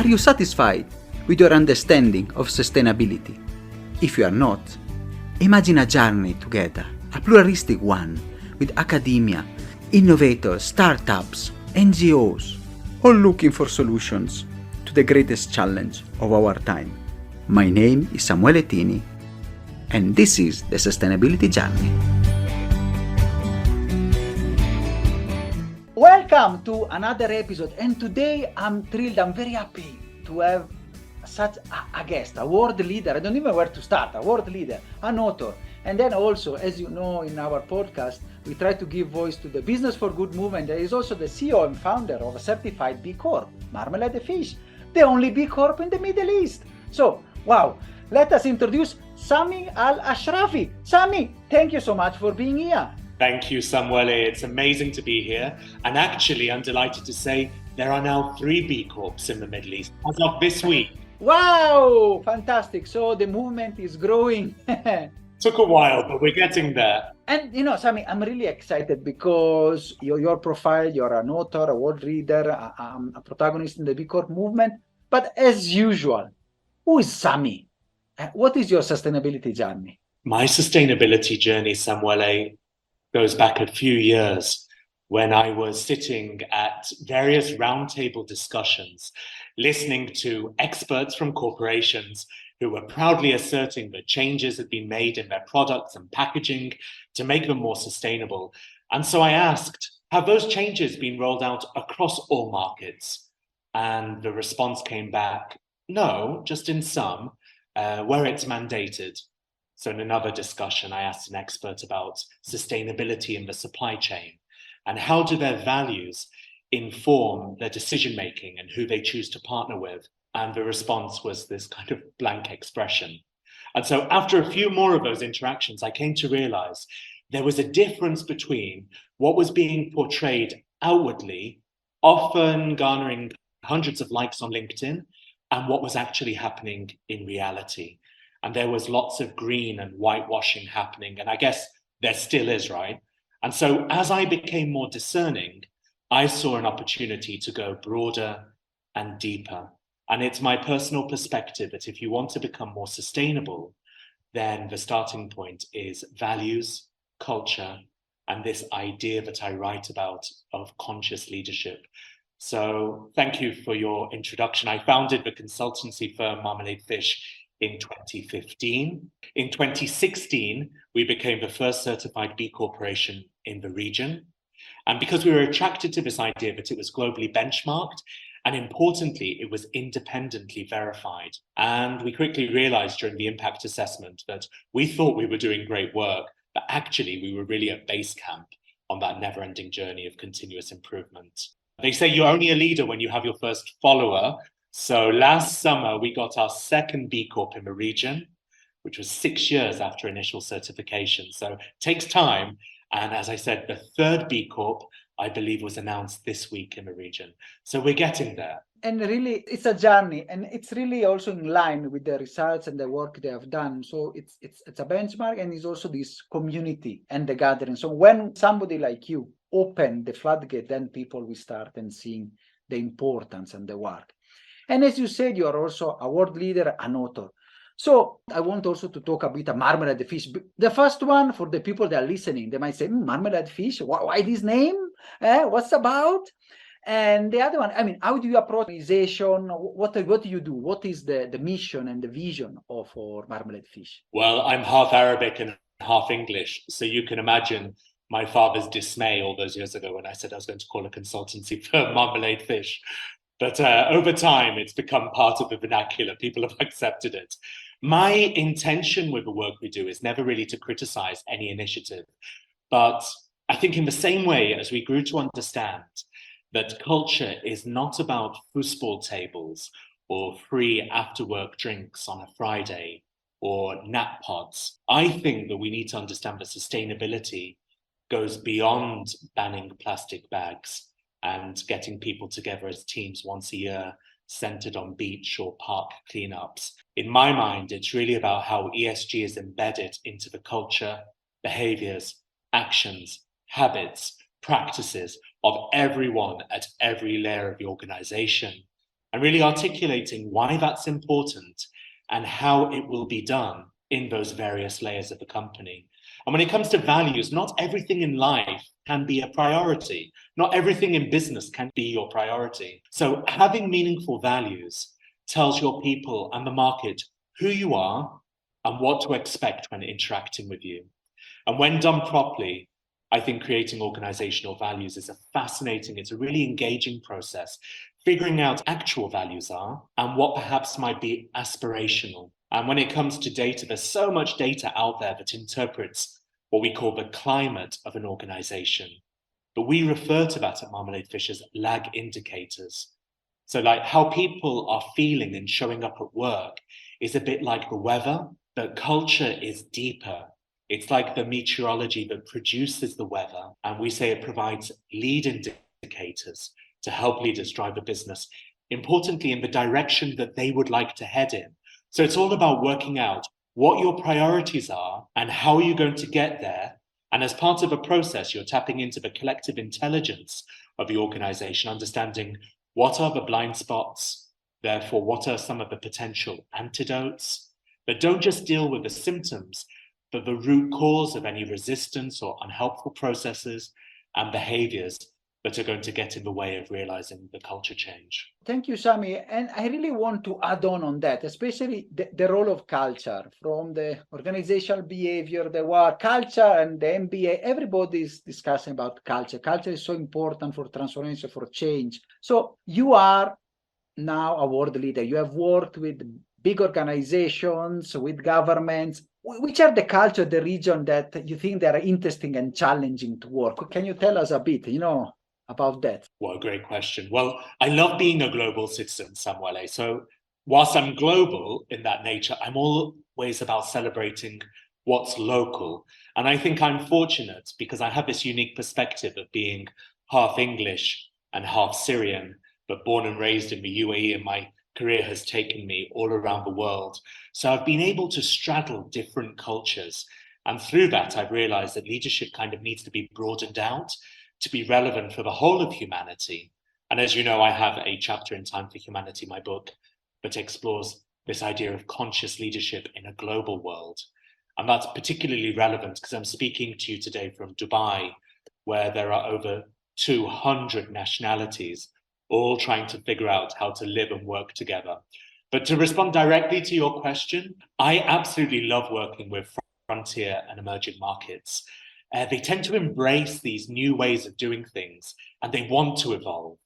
Are you satisfied with your understanding of sustainability? If you are not, imagine a journey together, a pluralistic one, with academia, innovators, startups, NGOs, all looking for solutions to the greatest challenge of our time. My name is Samuele Tini, and this is the Sustainability Journey. Welcome to another episode, and today I'm thrilled, I'm very happy to have such a guest, a world leader. I don't even know where to start, a world leader, an author. And then also, as you know, in our podcast, we try to give voice to the Business for Good movement. There is also the CEO and founder of a certified B Corp, Marmalade Fish, the only B Corp in the Middle East. So, wow, let us introduce Samie Al-Achrafi. Samie, thank you so much for being here. Thank you, Samuele. It's amazing to be here. And actually, I'm delighted to say there are now 3 B Corps in the Middle East as of this week. Wow, fantastic. So the movement is growing. Took a while, but we're getting there. And you know, Samie, I'm really excited because your profile, you're an author, a world leader, a protagonist in the B Corp movement. But as usual, who is Samie? What is your sustainability journey? My sustainability journey, Samuele, goes back a few years when I was sitting at various roundtable discussions, listening to experts from corporations who were proudly asserting that changes had been made in their products and packaging to make them more sustainable. And so I asked, have those changes been rolled out across all markets? And the response came back, no, just in some, where it's mandated. So in another discussion, I asked an expert about sustainability in the supply chain and how do their values inform their decision-making and who they choose to partner with. And the response was this kind of blank expression. And so after a few more of those interactions, I came to realize there was a difference between what was being portrayed outwardly, often garnering hundreds of likes on LinkedIn, and what was actually happening in reality. And there was lots of green and whitewashing happening. And I guess there still is, right? And so as I became more discerning, I saw an opportunity to go broader and deeper. And it's my personal perspective that if you want to become more sustainable, then the starting point is values, culture, and this idea that I write about of conscious leadership. So thank you for your introduction. I founded the consultancy firm Marmalade Fish in 2015. In 2016, we became the first certified B Corporation in the region. And because we were attracted to this idea that it was globally benchmarked, and importantly, it was independently verified. And we quickly realized during the impact assessment that we thought we were doing great work, but actually we were really at base camp on that never-ending journey of continuous improvement. They say you're only a leader when you have your first follower. So last summer, we got our second B Corp in the region, which was 6 years after initial certification. So it takes time. And as I said, the third B Corp, I believe, was announced this week in the region. So we're getting there. And really, it's a journey, and it's really also in line with the results and the work they have done. So it's a benchmark, and it's also this community and the gathering. So when somebody like you open the floodgate, then people will start and seeing the importance and the work. And as you said, you are also a world leader, an author. So I want also to talk a bit about Marmalade Fish. The first one, for the people that are listening, they might say, Marmalade Fish, why this name? What's about? And the other one, I mean, how do you approach organization? What do you do? What is the mission and the vision for Marmalade Fish? Well, I'm half Arabic and half English. So you can imagine my father's dismay all those years ago when I said I was going to call a consultancy firm Marmalade Fish. But over time, it's become part of the vernacular. People have accepted it. My intention with the work we do is never really to criticize any initiative. But I think in the same way as we grew to understand that culture is not about foosball tables or free after-work drinks on a Friday or nap pods, I think that we need to understand that sustainability goes beyond banning plastic bags and getting people together as teams once a year centered on beach or park cleanups. In my mind, it's really about how ESG is embedded into the culture, behaviors, actions, habits, practices of everyone at every layer of the organization. and really articulating why that's important and how it will be done in those various layers of the company. And when it comes to values, not everything in life can be a priority. Not everything in business can be your priority. So having meaningful values tells your people and the market who you are and what to expect when interacting with you. And when done properly, I think creating organizational values is it's a really engaging process, figuring out actual values are and what perhaps might be aspirational. And when it comes to data, there's so much data out there that interprets what we call the climate of an organization. But we refer to that at Marmalade Fish as lag indicators. So like how people are feeling and showing up at work is a bit like the weather, but culture is deeper. It's like the meteorology that produces the weather. And we say it provides lead indicators to help leaders drive a business, importantly, in the direction that they would like to head in. So it's all about working out what your priorities are and how you're going to get there. And as part of a process, you're tapping into the collective intelligence of the organization, understanding what are the blind spots, therefore, what are some of the potential antidotes, but don't just deal with the symptoms, but the root cause of any resistance or unhelpful processes and behaviors that are going to get in the way of realizing the culture change. Thank you, Samie. And I really want to add on that, especially the role of culture from the organizational behavior, the work culture and the MBA. Everybody is discussing about culture. Culture is so important for transformation, for change. So you are now a world leader. You have worked with big organizations, with governments. Which are the culture, the region that you think they are interesting and challenging to work? Can you tell us a bit, about that? Well, great question. Well, I love being a global citizen, Samuele. So whilst I'm global in that nature, I'm always about celebrating what's local. And I think I'm fortunate because I have this unique perspective of being half English and half Syrian, but born and raised in the UAE, and my career has taken me all around the world. So I've been able to straddle different cultures. And through that, I've realized that leadership kind of needs to be broadened out to be relevant for the whole of humanity. And as you know, I have a chapter in Time for Humanity, my book, that explores this idea of conscious leadership in a global world. And that's particularly relevant because I'm speaking to you today from Dubai, where there are over 200 nationalities all trying to figure out how to live and work together. But to respond directly to your question, I absolutely love working with frontier and emerging markets. They tend to embrace these new ways of doing things and they want to evolve.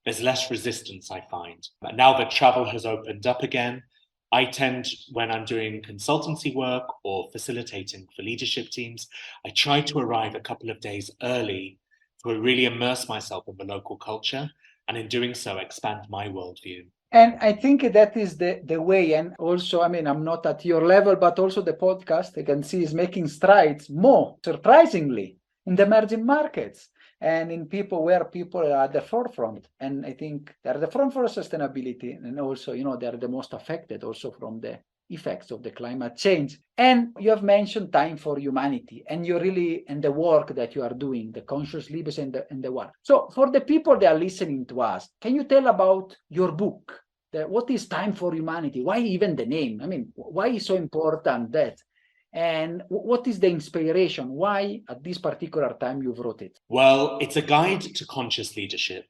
There's less resistance, I find. Now that travel has opened up again, I tend, when I'm doing consultancy work or facilitating for leadership teams, I try to arrive a couple of days early to really immerse myself in the local culture, and in doing so, expand my worldview. And I think that is the way. And also, I mean, I'm not at your level, but also the podcast I can see is making strides more, surprisingly, in the emerging markets and in where people are at the forefront. And I think they're the front for sustainability. And also, they're the most affected also from the effects of the climate change. And you have mentioned Time for Humanity, and you're really in the work that you are doing, the conscious leaders and the work. So for the people that are listening to us, can you tell about your book? What is Time for Humanity? Why even the name? I mean, why is so important that? And what is the inspiration? Why at this particular time you wrote it? Well, it's a guide to conscious leadership,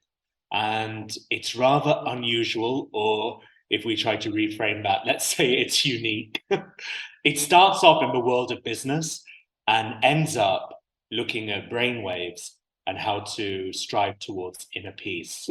and it's rather unusual, or if we try to reframe that, let's say it's unique. It starts off in the world of business and ends up looking at brainwaves and how to strive towards inner peace.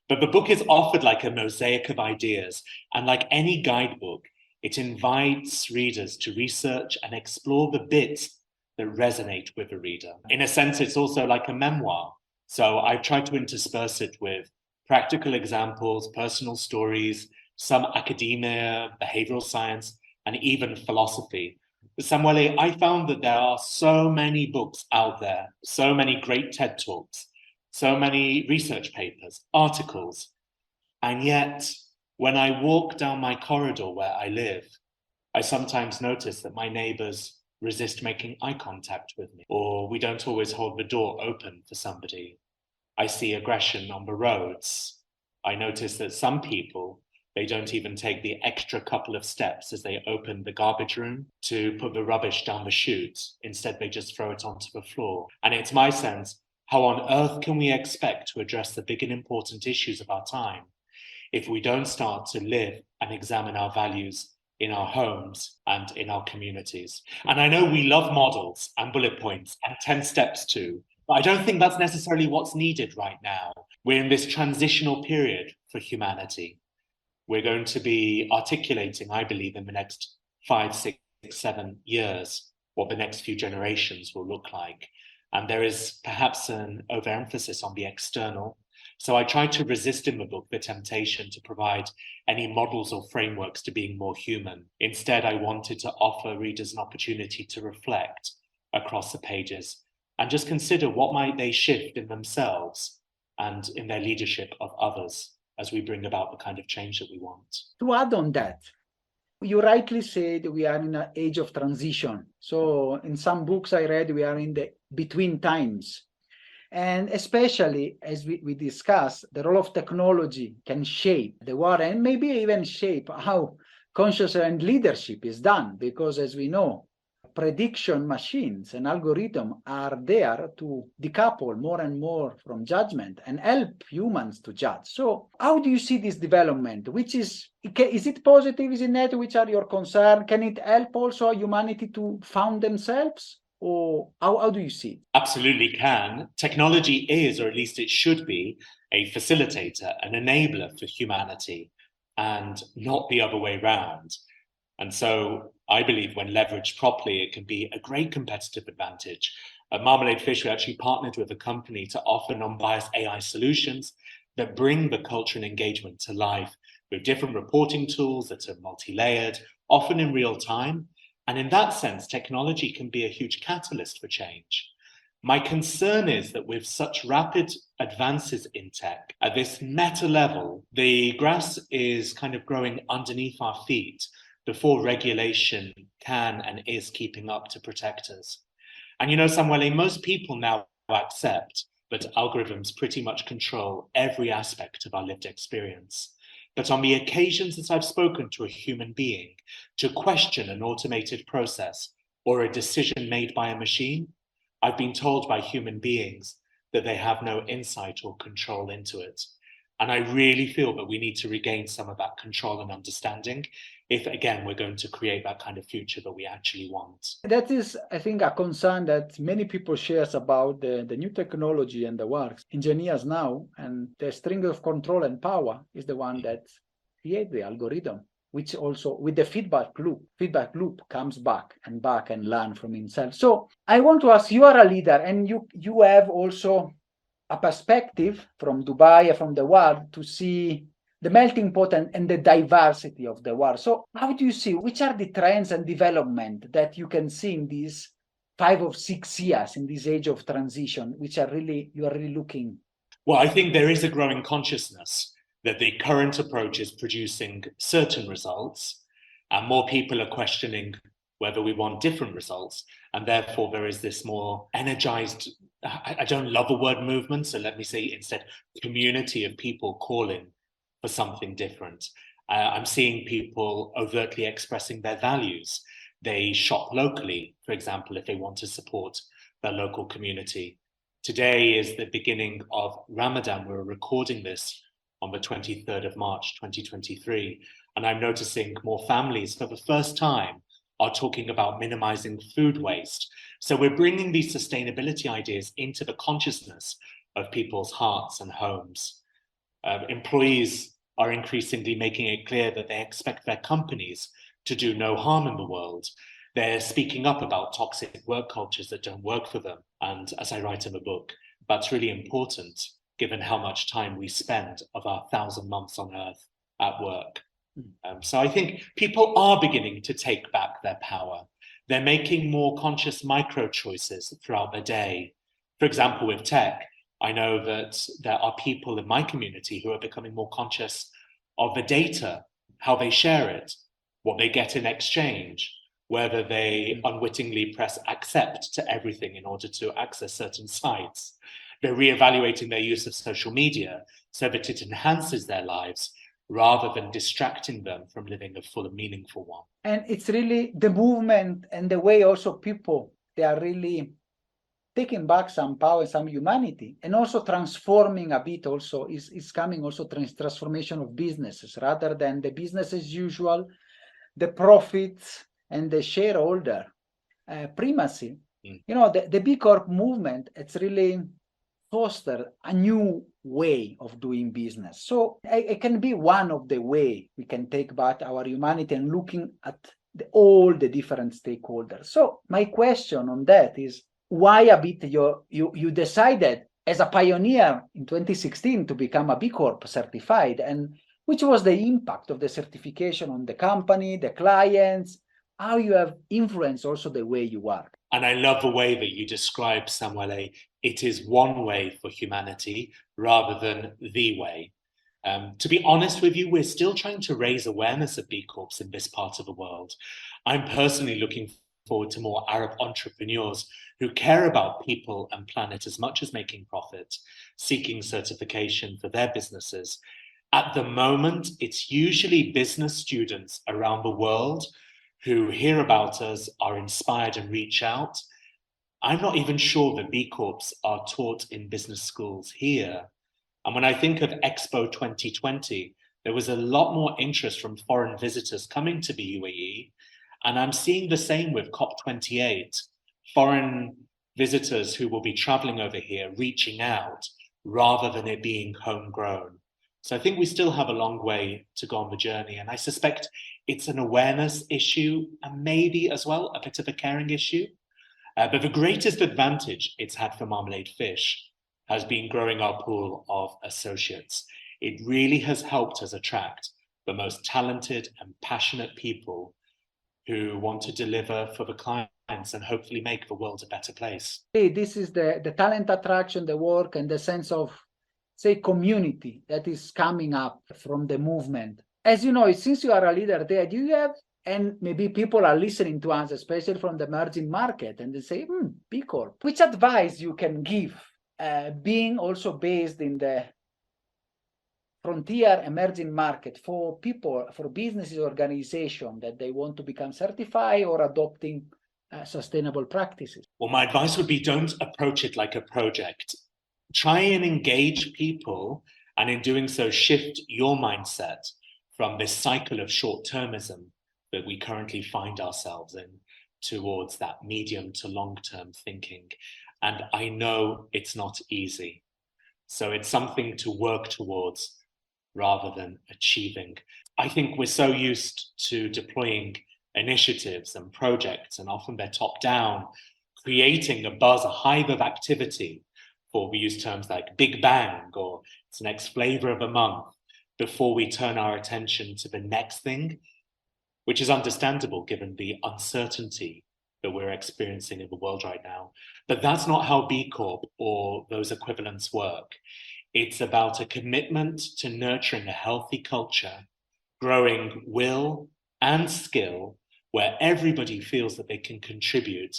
But the book is offered like a mosaic of ideas, and like any guidebook, it invites readers to research and explore the bits that resonate with the reader. In a sense, it's also like a memoir. So I've tried to intersperse it with practical examples, personal stories, some academia, behavioral science, and even philosophy. Samuele, I found that there are so many books out there, so many great TED Talks, so many research papers, articles, and yet when I walk down my corridor where I live, I sometimes notice that my neighbors resist making eye contact with me, or we don't always hold the door open for somebody. I see aggression on the roads. I notice that some people, they don't even take the extra couple of steps as they open the garbage room to put the rubbish down the chute. Instead, they just throw it onto the floor. And it's my sense, how on earth can we expect to address the big and important issues of our time if we don't start to live and examine our values in our homes and in our communities? And I know we love models and bullet points and 10 steps too, but I don't think that's necessarily what's needed right now. We're in this transitional period for humanity. We're going to be articulating, I believe, in the next 5, 6, 7 years, what the next few generations will look like. And there is perhaps an overemphasis on the external. So I tried to resist in the book the temptation to provide any models or frameworks to being more human. Instead, I wanted to offer readers an opportunity to reflect across the pages and just consider what might they shift in themselves and in their leadership of others as we bring about the kind of change that we want. To add on that, you rightly said we are in an age of transition. So in some books I read, we are in the between times. And especially as we discuss, the role of technology can shape the world and maybe even shape how consciousness and leadership is done. Because as we know, prediction machines and algorithms are there to decouple more and more from judgment and help humans to judge. So how do you see this development? Which is it positive? Is it negative? Which are your concerns? Can it help also humanity to found themselves? Or how do you see it? Absolutely can. Technology is, or at least it should be, a facilitator, an enabler for humanity, and not the other way around. And so I believe when leveraged properly, it can be a great competitive advantage. At Marmalade Fish, we actually partnered with a company to offer non-biased AI solutions that bring the culture and engagement to life with different reporting tools that are multi-layered, often in real time. And in that sense, technology can be a huge catalyst for change. My concern is that with such rapid advances in tech, at this meta level, the grass is kind of growing underneath our feet before regulation can and is keeping up to protect us. And you know, Samuele, most people now accept that algorithms pretty much control every aspect of our lived experience. But on the occasions that I've spoken to a human being to question an automated process or a decision made by a machine, I've been told by human beings that they have no insight or control into it. And I really feel that we need to regain some of that control and understanding if, again, we're going to create that kind of future that we actually want. That is, I think, a concern that many people share about the new technology and the works. Engineers now, and the string of control and power is the one that creates the algorithm, which also with the feedback loop comes back and learn from himself. So I want to ask, you are a leader and you have also a perspective from Dubai and from the world to see the melting pot and the diversity of the world. So how do you see, which are the trends and development that you can see in these 5 or 6 years in this age of transition, which are really, you are really looking? Well, I think there is a growing consciousness that the current approach is producing certain results, and more people are questioning whether we want different results. And therefore, there is this more energized, I don't love the word movement, so let me say instead, community of people calling for something different. I'm seeing people overtly expressing their values. They shop locally, for example, if they want to support their local community. Today is the beginning of Ramadan. We're recording this on the 23rd of March, 2023. And I'm noticing more families for the first time are talking about minimizing food waste. So we're bringing these sustainability ideas into the consciousness of people's hearts and homes. Employees are increasingly making it clear that they expect their companies to do no harm in the world. They're speaking up about toxic work cultures that don't work for them. And as I write in the book, that's really important given how much time we spend of our 1,000 months on Earth at work. So I think people are beginning to take back their power. They're making more conscious micro choices throughout the day. For example, with tech, I know that there are people in my community who are becoming more conscious of the data, how they share it, what they get in exchange, whether they unwittingly press accept to everything in order to access certain sites. They're reevaluating their use of social media so that it enhances their lives rather than distracting them from living a full and meaningful one. And it's really the movement and the way also people, they are really taking back some power, some humanity, and also transforming a bit also is coming also transformation of businesses rather than the business as usual, the profits and the shareholder primacy. You know, the B Corp movement, it's really fostered a new way of doing business. So it can be one of the way we can take back our humanity and looking at all the different stakeholders. So my question on that is, why a bit you decided as a pioneer in 2016 to become a B Corp certified, and which was the impact of the certification on the company, the clients, how you have influenced also the way you work? And I love the way that you describe, Samuele. It is one way for humanity rather than the way. To be honest with you, we're still trying to raise awareness of B Corps in this part of the world. I'm personally looking forward to more Arab entrepreneurs who care about people and planet as much as making profit, seeking certification for their businesses. At the moment, it's usually business students around the world who hear about us, are inspired and reach out. I'm not even sure that B Corps are taught in business schools here. And when I think of Expo 2020, there was a lot more interest from foreign visitors coming to the UAE. And I'm seeing the same with COP28, foreign visitors who will be traveling over here, reaching out rather than it being homegrown. So I think we still have a long way to go on the journey. And I suspect it's an awareness issue and maybe as well a bit of a caring issue. But the greatest advantage it's had for Marmalade Fish has been growing our pool of associates. It really has helped us attract the most talented and passionate people who want to deliver for the clients and hopefully make the world a better place. This is the talent attraction, the work, and the sense of, say, community that is coming up from the movement. As you know, since you are a leader there, do you have, and maybe people are listening to us, especially from the emerging market, and they say, B Corp, which advice you can give, being also based in the frontier emerging market for people, for businesses, organization that they want to become certified or adopting sustainable practices? Well, my advice would be don't approach it like a project. Try and engage people, and in doing so, shift your mindset from this cycle of short-termism that we currently find ourselves in towards that medium to long-term thinking. And I know it's not easy. So it's something to work towards rather than achieving. I think we're so used to deploying initiatives and projects, and often they're top-down, creating a buzz, a hive of activity, or we use terms like Big Bang or it's next flavor of the month, before we turn our attention to the next thing, which is understandable given the uncertainty that we're experiencing in the world right now. But that's not how B Corp or those equivalents work. It's about a commitment to nurturing a healthy culture, growing will and skill where everybody feels that they can contribute.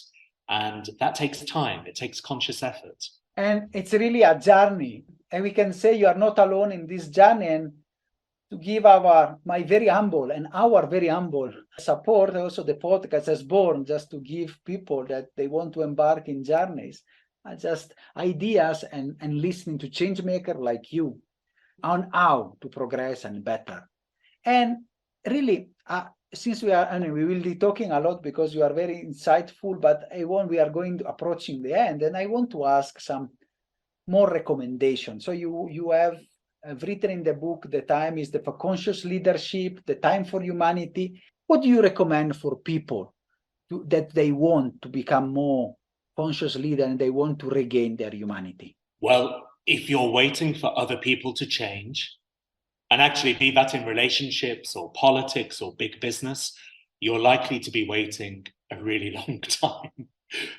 And that takes time, it takes conscious effort. And it's really a journey. And we can say you are not alone in this journey. And to give my very humble and our very humble support, also the podcast is born just to give people that they want to embark in journeys, just ideas and listening to changemaker like you on how to progress and better. And really, since we will be talking a lot because you are very insightful, but we are approaching the end, and I want to ask some more recommendations. So you have written in the book, The Time is for Conscious Leadership, the Time for Humanity. What do you recommend for people that they want to become more conscious leader and they want to regain their humanity? Well, if you're waiting for other people to change, and actually be that in relationships or politics or big business, you're likely to be waiting a really long time.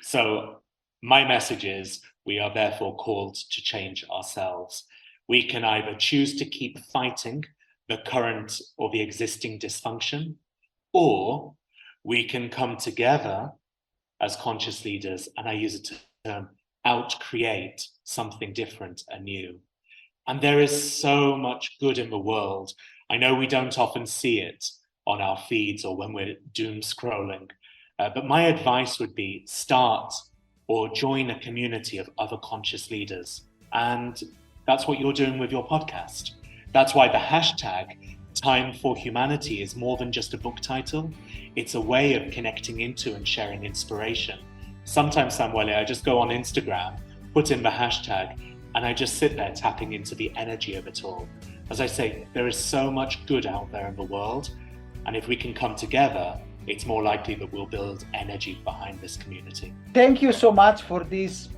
So my message is we are therefore called to change ourselves. We can either choose to keep fighting the current or the existing dysfunction, or we can come together as conscious leaders, and I use a term, out-create something different and new. And there is so much good in the world. I know we don't often see it on our feeds or when we're doom scrolling, but my advice would be start or join a community of other conscious leaders. And that's what you're doing with your podcast. That's why the hashtag Time4Humanity is more than just a book title. It's a way of connecting into and sharing inspiration. Sometimes, Samuele, I just go on Instagram, put in the hashtag, and I just sit there tapping into the energy of it all. As I say, there is so much good out there in the world. And if we can come together, it's more likely that we'll build energy behind this community. Thank you so much for this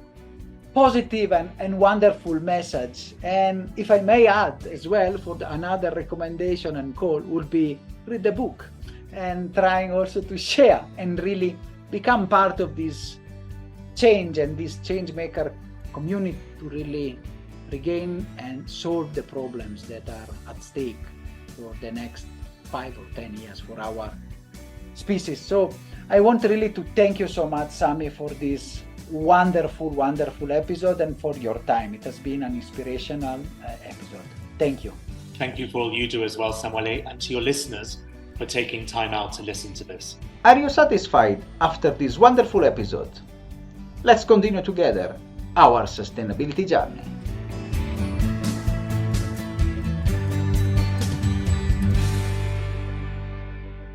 positive and wonderful message. And if I may add as well, for another recommendation and call would be read the book and trying also to share and really become part of this change and this change maker community to really regain and solve the problems that are at stake for the next 5 or 10 years for our species. So I want really to thank you so much, Samie, for this wonderful episode and for your time. It has been an inspirational episode. Thank you. Thank you for all you do as well, Samuele, and to your listeners for taking time out to listen to this. Are you satisfied after this wonderful episode? Let's continue together our sustainability journey.